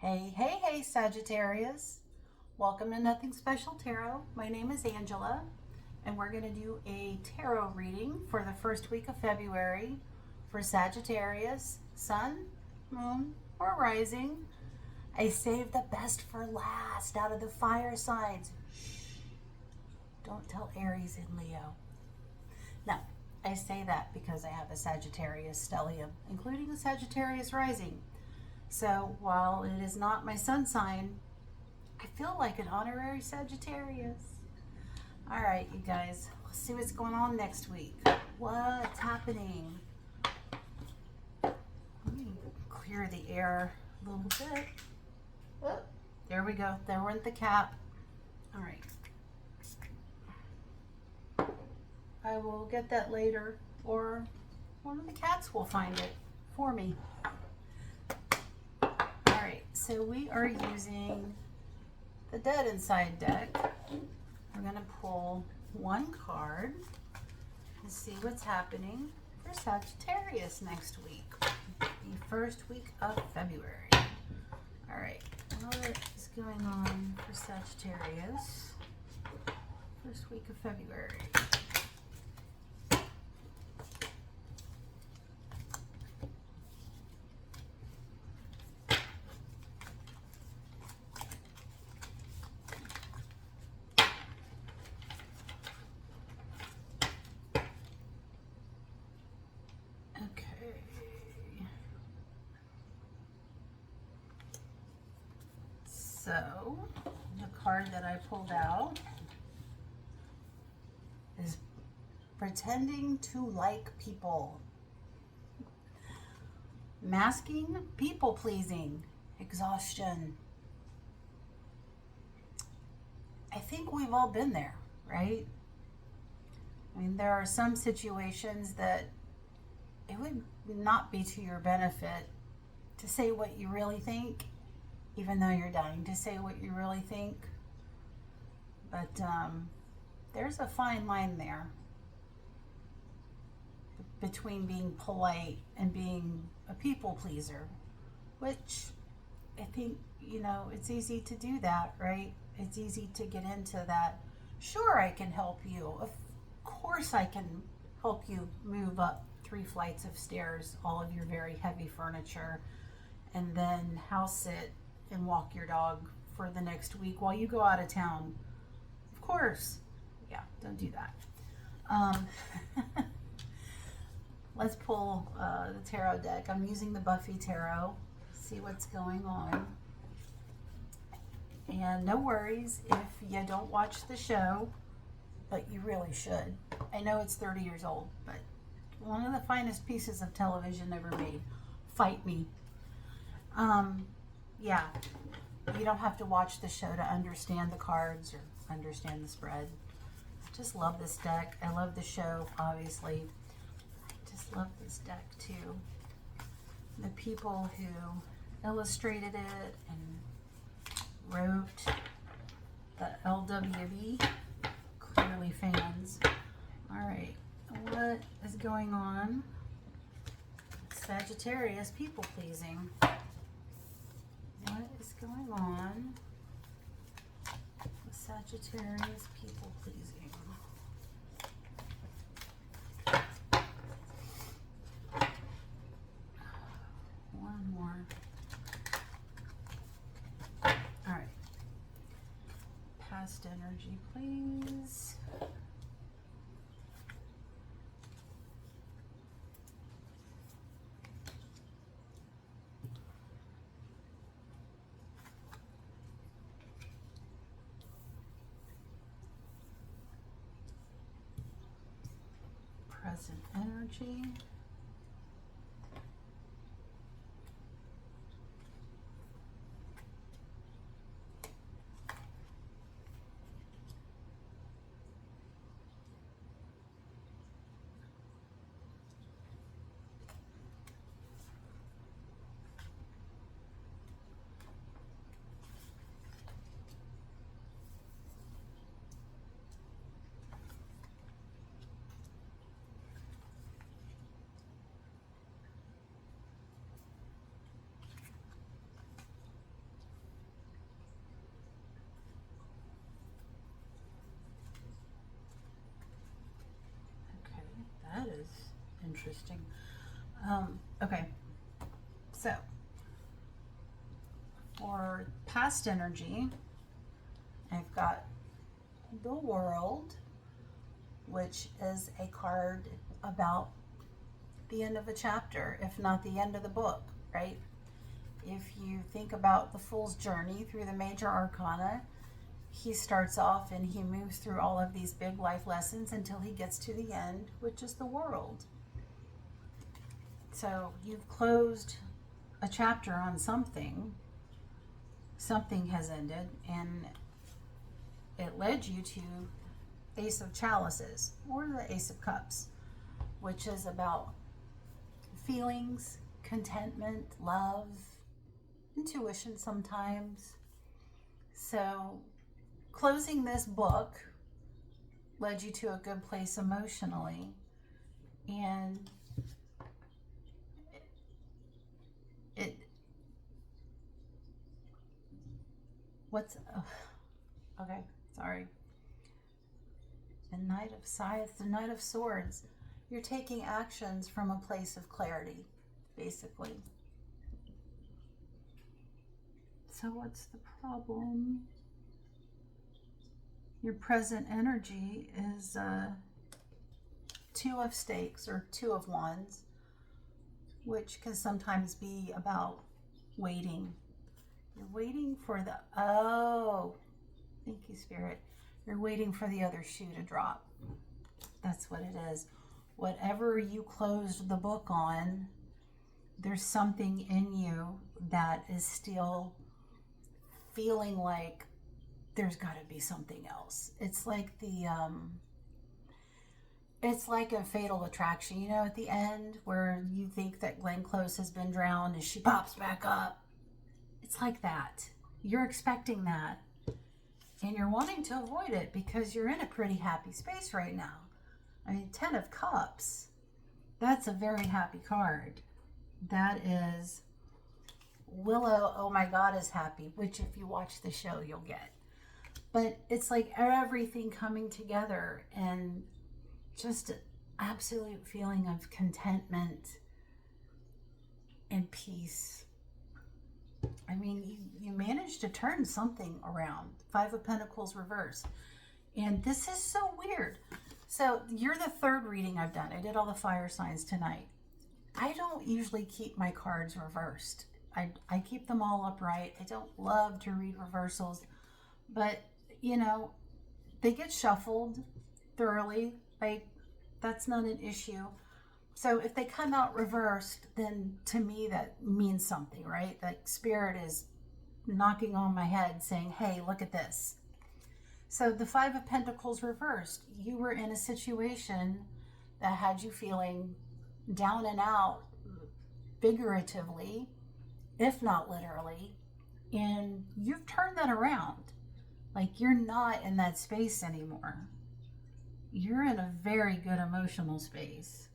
Hey, hey, hey, Sagittarius. Welcome to Nothing Special Tarot. My name is Angela, and we're going to do a tarot reading for the first week of February for Sagittarius, Sun, Moon, or Rising. I saved the best for last out of the fire signs. Shh. Don't tell Aries and Leo. No, I say that because I have a Sagittarius stellium, including a Sagittarius rising. So while it is not my sun sign, I feel like an honorary Sagittarius. All right, you guys, let's see what's going on next week. What's happening? Let me clear the air a little bit. Oh, there we go. There went the cap. All right. I will get that later, or one of the cats will find it for me. Alright, so we are using the Dead Inside deck. We're going to pull one card and see what's happening for Sagittarius next week, the first week of February. Alright, what is going on for Sagittarius first week of February? So, the card that I pulled out is pretending to like people. Masking, people pleasing, exhaustion. I think we've all been there, right? I mean, there are some situations that it would not be to your benefit to say what you really think, even though you're dying to say what you really think. But there's a fine line there between being polite and being a people pleaser, which I think, it's easy to do that, right? It's easy to get into that. Sure, I can help you. Of course I can help you move up 3 flights of stairs, all of your very heavy furniture, and then house sit and walk your dog for the next week while you go out of town. Of course. Yeah, don't do that. Let's pull the tarot deck. I'm using the Buffy Tarot. See what's going on. And no worries if you don't watch the show, but you really should. I know it's 30 years old, but one of the finest pieces of television ever made. Fight me. Yeah, you don't have to watch the show to understand the cards or understand the spread. I just love this deck. I love the show, obviously. I just love this deck too. The people who illustrated it and wrote the LWB, clearly fans. All right, what is going on? Sagittarius people pleasing. What is going on with Sagittarius people pleasing? One more. All right. Past energy, please. Present energy. interesting. Okay, so for past energy, I've got the World, which is a card about the end of a chapter, if not the end of the book, right? If you think about the Fool's journey through the major arcana, he starts off and he moves through all of these big life lessons until he gets to the end, which is the World. So you've closed a chapter on something. Something has ended, and it led you to Ace of Chalices, or the Ace of Cups, which is about feelings, contentment, love, intuition sometimes. So closing this book led you to a good place emotionally, and it what's okay, sorry. The Knight of Scythes, the Knight of Swords. You're taking actions from a place of clarity, basically. So what's the problem? Your present energy is Two of Stakes or Two of Wands, which can sometimes be about waiting. You're waiting for the, oh, thank you, Spirit. You're waiting for the other shoe to drop. That's what it is. Whatever you closed the book on, there's something in you that is still feeling like there's got to be something else. It's like it's like a Fatal Attraction, you know, at the end where you think that Glenn Close has been drowned and she pops back up. It's like that. You're expecting that. And you're wanting to avoid it because you're in a pretty happy space right now. I mean, 10 of Cups, that's a very happy card. That is Willow, oh my God, is happy, which if you watch the show, you'll get. But it's like everything coming together and just an absolute feeling of contentment and peace. I mean, you managed to turn something around. Five of Pentacles reversed. And this is so weird. So you're the third reading I've done. I did all the fire signs tonight. I don't usually keep my cards reversed. I keep them all upright. I don't love to read reversals. But, you know, they get shuffled thoroughly. Like, that's not an issue. So if they come out reversed, then to me that means something, right? That Spirit is knocking on my head saying, hey, look at this. So the Five of Pentacles reversed. You were in a situation that had you feeling down and out figuratively, if not literally, and you've turned that around. Like, you're not in that space anymore. You're in a very good emotional space.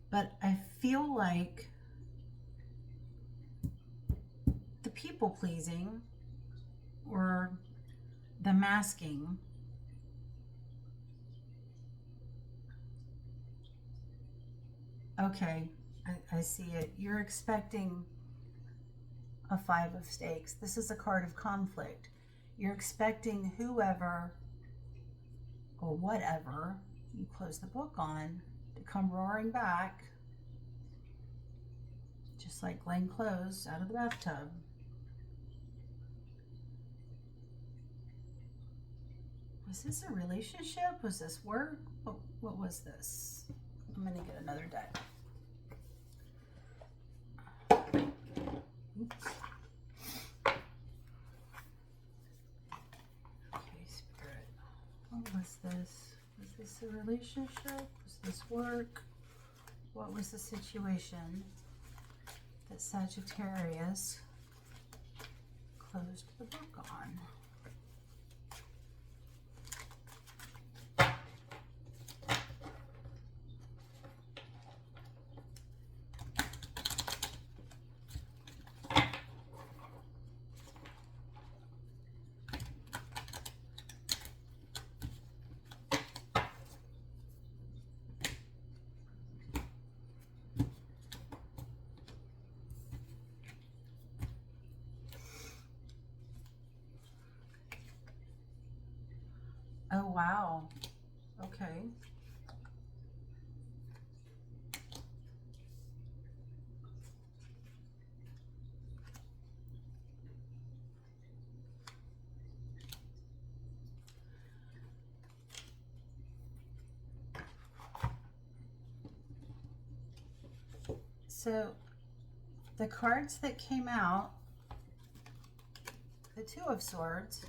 But I feel like the people pleasing or the masking okay, I see it. You're expecting a Five of Stakes. This is a card of conflict. You're expecting whoever or whatever you close the book on to come roaring back, just like Glenn Close out of the bathtub. Was this a relationship? Was this work? What was this? I'm going to get another deck. Oops. Okay, Spirit. What was this? Was this a relationship? Was this work? What was the situation that Sagittarius closed the book on? Oh, wow. Okay. So the cards that came out, the Two of Swords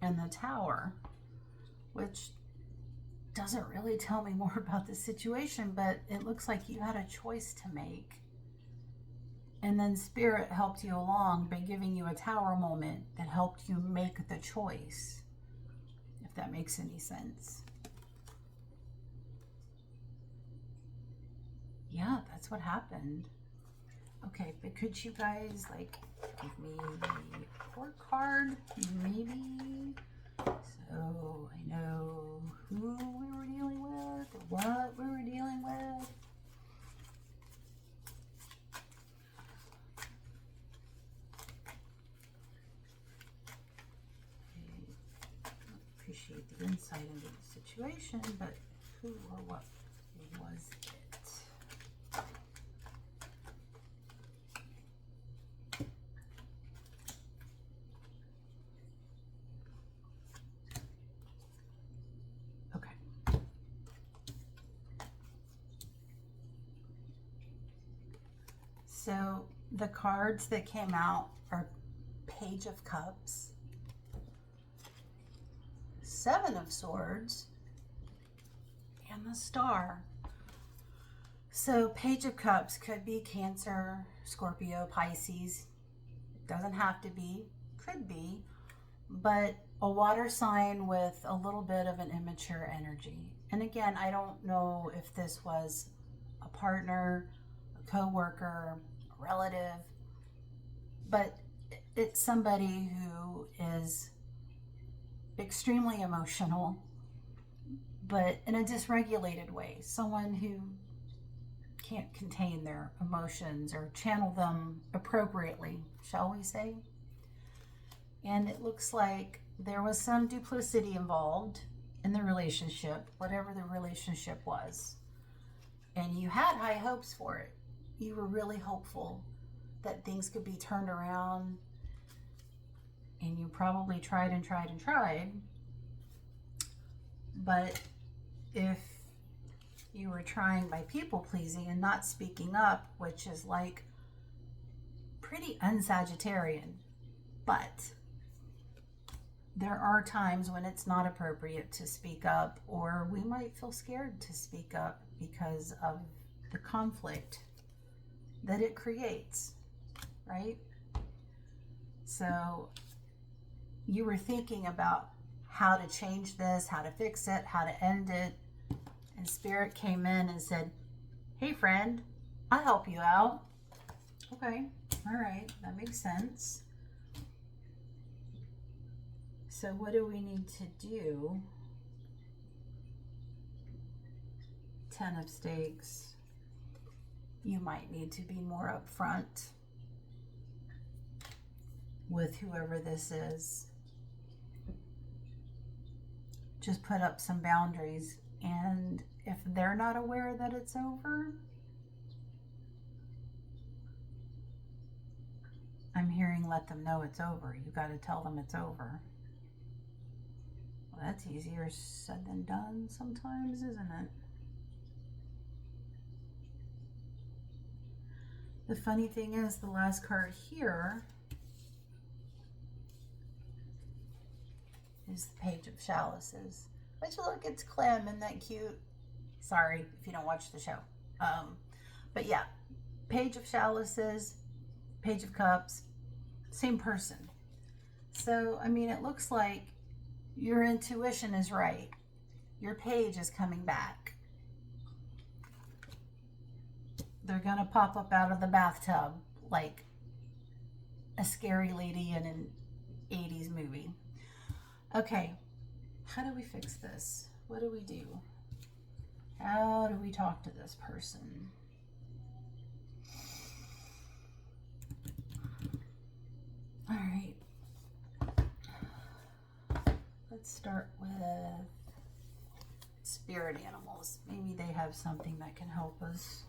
and the Tower, which doesn't really tell me more about the situation, but it looks like you had a choice to make. And then Spirit helped you along by giving you a Tower moment that helped you make the choice, if that makes any sense. Yeah, that's what happened. Okay, but could you guys like give me the court card, maybe? So I know who we were dealing with, what we were dealing with. I appreciate the insight into the situation, but who or what was it? So the cards that came out are Page of Cups, Seven of Swords, and the Star. So Page of Cups could be Cancer, Scorpio, Pisces. It doesn't have to be, could be, but a water sign with a little bit of an immature energy. And again, I don't know if this was a partner, a co-worker, relative, but it's somebody who is extremely emotional, but in a dysregulated way. Someone who can't contain their emotions or channel them appropriately, shall we say. And it looks like there was some duplicity involved in the relationship, whatever the relationship was. And you had high hopes for it. You were really hopeful that things could be turned around, and you probably tried and tried and tried. But if you were trying by people pleasing and not speaking up, which is like pretty un-Sagittarian, but there are times when it's not appropriate to speak up, or we might feel scared to speak up because of the conflict that it creates, right? So you were thinking about how to change this, how to fix it, how to end it, and Spirit came in and said, hey friend, I'll help you out. Okay, all right, that makes sense. So what do we need to do? 10 of Stakes. You might need to be more upfront with whoever this is. Just put up some boundaries, and if they're not aware that it's over, I'm hearing let them know it's over. You got to tell them it's over. Well, that's easier said than done sometimes, isn't it? The funny thing is, the last card here is the Page of Chalices. Which, look, it's Clem, isn't that cute? Sorry if you don't watch the show. But yeah, Page of Chalices, Page of Cups, same person. So, I mean, it looks like your intuition is right. Your page is coming back. They're going to pop up out of the bathtub like a scary lady in an 80s movie. Okay, how do we fix this? What do we do? How do we talk to this person? All right. Let's start with spirit animals. Maybe they have something that can help us.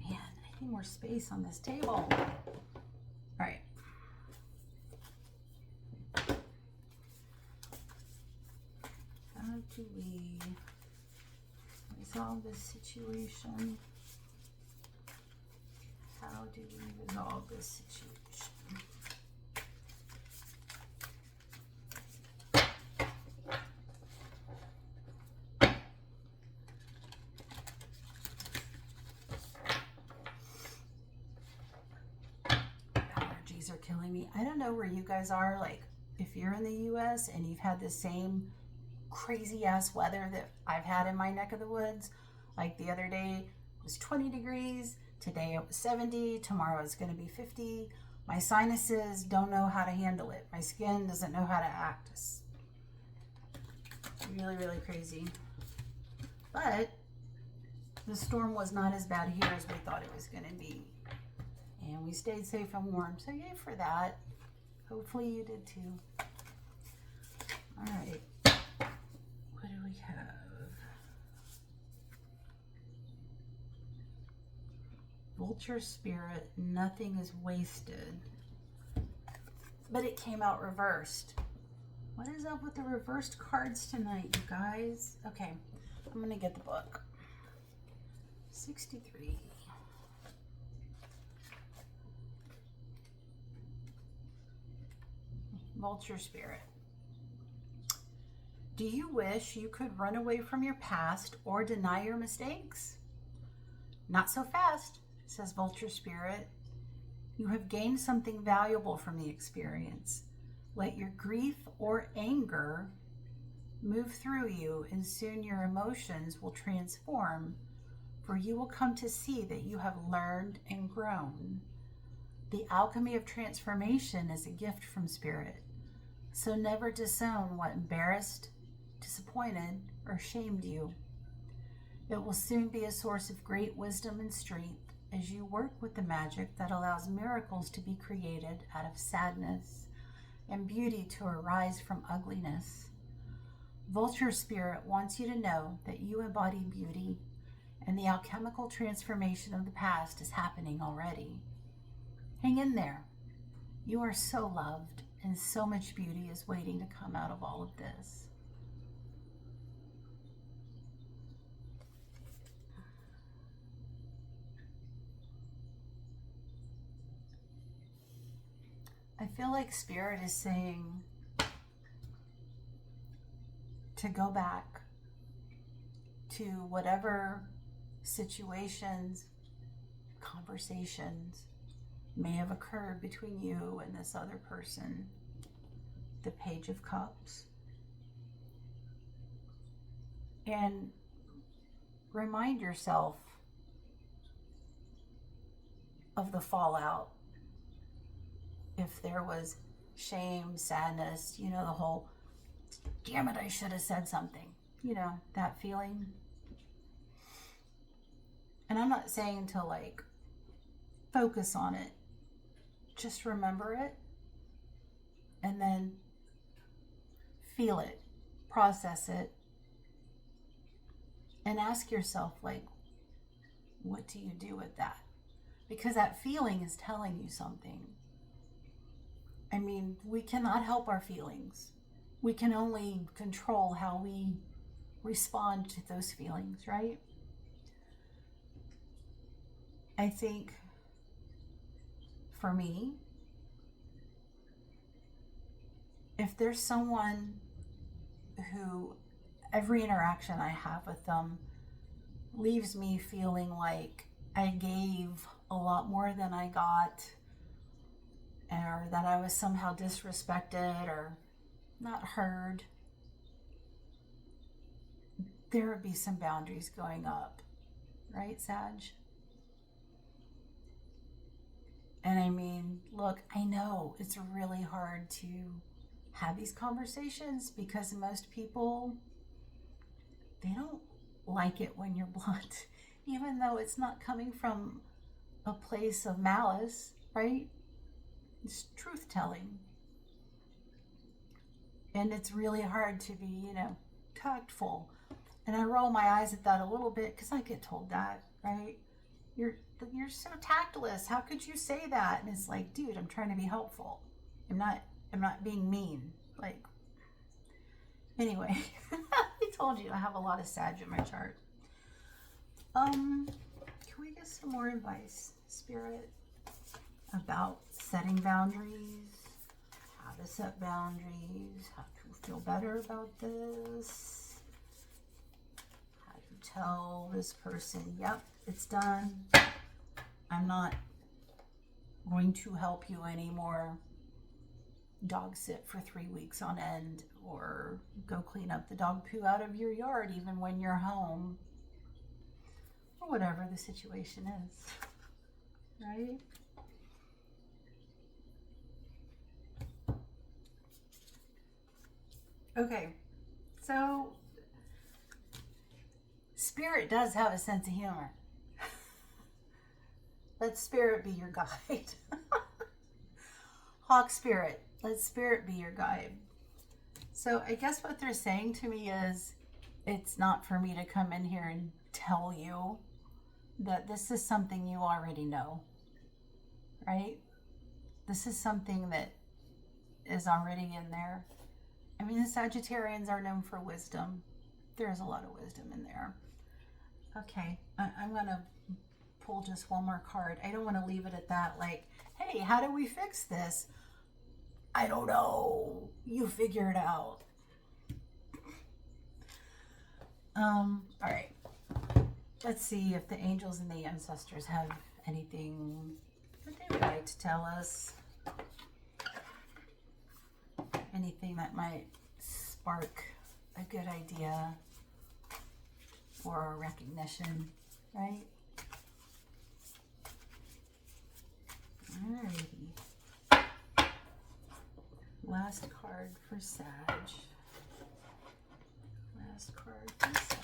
Man, I need more space on this table. All right. How do we resolve this situation? How do we resolve this situation? Allergies are killing me. I don't know where you guys are, like if you're in the US and you've had the same crazy ass weather that I've had in my neck of the woods. Like the other day it was 20 degrees, today it was 70, tomorrow it's going to be 50. My sinuses don't know how to handle it. My skin doesn't know how to act. It's really, really crazy. But the storm was not as bad here as we thought it was going to be. And we stayed safe and warm. So yay for that. Hopefully you did too. All right. What do we have? Vulture spirit, nothing is wasted. But it came out reversed. What is up with the reversed cards tonight, you guys? Okay, I'm gonna get the book. 63. Vulture spirit. Do you wish you could run away from your past or deny your mistakes? Not so fast, says Vulture Spirit. You have gained something valuable from the experience. Let your grief or anger move through you, and soon your emotions will transform, for you will come to see that you have learned and grown. The alchemy of transformation is a gift from Spirit, so never disown what embarrassed, disappointed, or shamed you. It will soon be a source of great wisdom and strength as you work with the magic that allows miracles to be created out of sadness and beauty to arise from ugliness. Vulture Spirit wants you to know that you embody beauty, and the alchemical transformation of the past is happening already. Hang in there. You are so loved, and so much beauty is waiting to come out of all of this. I feel like Spirit is saying to go back to whatever situations, conversations may have occurred between you and this other person. The Page of Cups. And remind yourself of the fallout. If there was shame, sadness, the whole, damn it, I should have said something, that feeling. And I'm not saying to focus on it, just remember it and then feel it, process it, and ask yourself, what do you do with that? Because that feeling is telling you something. I mean, we cannot help our feelings. We can only control how we respond to those feelings, right? I think for me, if there's someone who every interaction I have with them leaves me feeling like I gave a lot more than I got, or that I was somehow disrespected or not heard, there would be some boundaries going up, right, Sag? And I mean, look, I know it's really hard to have these conversations because most people, they don't like it when you're blunt, even though it's not coming from a place of malice. right? It's truth telling. And it's really hard to be, tactful. And I roll my eyes at that a little bit because I get told that, right? You're you're so tactless. How could you say that? And it's like, dude, I'm trying to be helpful. I'm not being mean. Like, anyway, I told you I have a lot of Sag in my chart. Can we get some more advice, Spirit, about setting boundaries, how to set boundaries, how to feel better about this, how to tell this person, yep, it's done. I'm not going to help you anymore. Dog sit for 3 weeks on end, or go clean up the dog poo out of your yard even when you're home, or whatever the situation is, right? Okay, so Spirit does have a sense of humor. Let Spirit be your guide. Hawk Spirit, let Spirit be your guide. So I guess what they're saying to me is, it's not for me to come in here and tell you that this is something you already know, right? This is something that is already in there. I mean, the Sagittarians are known for wisdom. There's a lot of wisdom in there. Okay, I'm going to pull just one more card. I don't want to leave it at that, like, hey, how do we fix this? I don't know. You figure it out. All right. Let's see if the angels and the ancestors have anything that they would like to tell us. Anything that might spark a good idea or a recognition, right? Alrighty. Last card for Sag. Last card for Sag.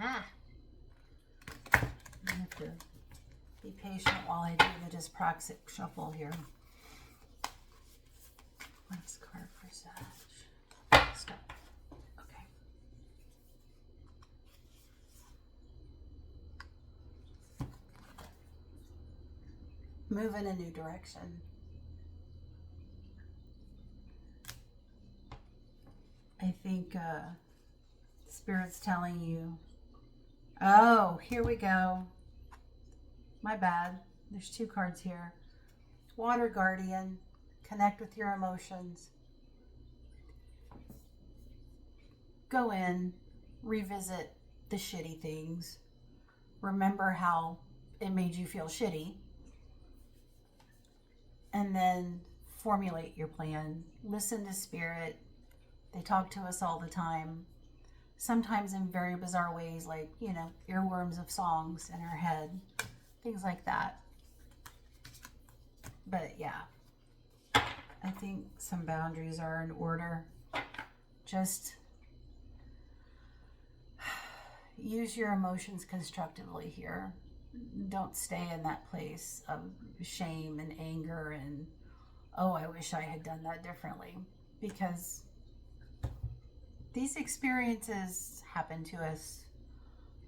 I have to be patient while I do the dyspraxic shuffle here. Last card for Sag. Stop. Okay. Move in a new direction. I think Spirit's telling you, oh, here we go. My bad. There's 2 cards here. Water Guardian. Connect with your emotions. Go in. Revisit the shitty things. Remember how it made you feel shitty. And then formulate your plan. Listen to Spirit. They talk to us all the time. Sometimes in very bizarre ways, like, earworms of songs in our head. Things like that. But yeah, I think some boundaries are in order. Just use your emotions constructively here. Don't stay in that place of shame and anger and, oh, I wish I had done that differently. Because these experiences happen to us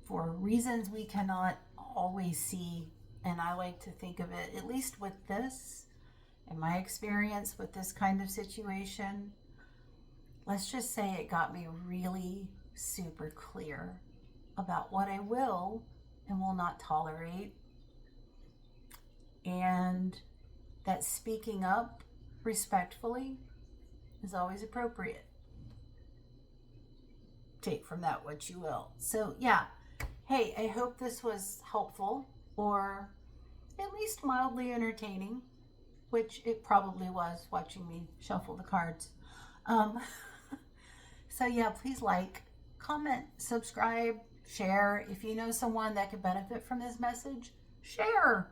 for reasons we cannot always see. And I like to think of it, at least with this, in my experience with this kind of situation, let's just say it got me really super clear about what I will and will not tolerate. And that speaking up respectfully is always appropriate. Take from that what you will. So yeah, hey, I hope this was helpful, or at least mildly entertaining, which it probably was, watching me shuffle the cards. So yeah, please like, comment, subscribe, share. If you know someone that could benefit from this message, share.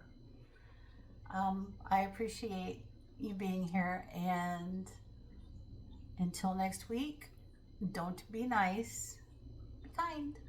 I appreciate you being here, and until next week, don't be nice, be kind.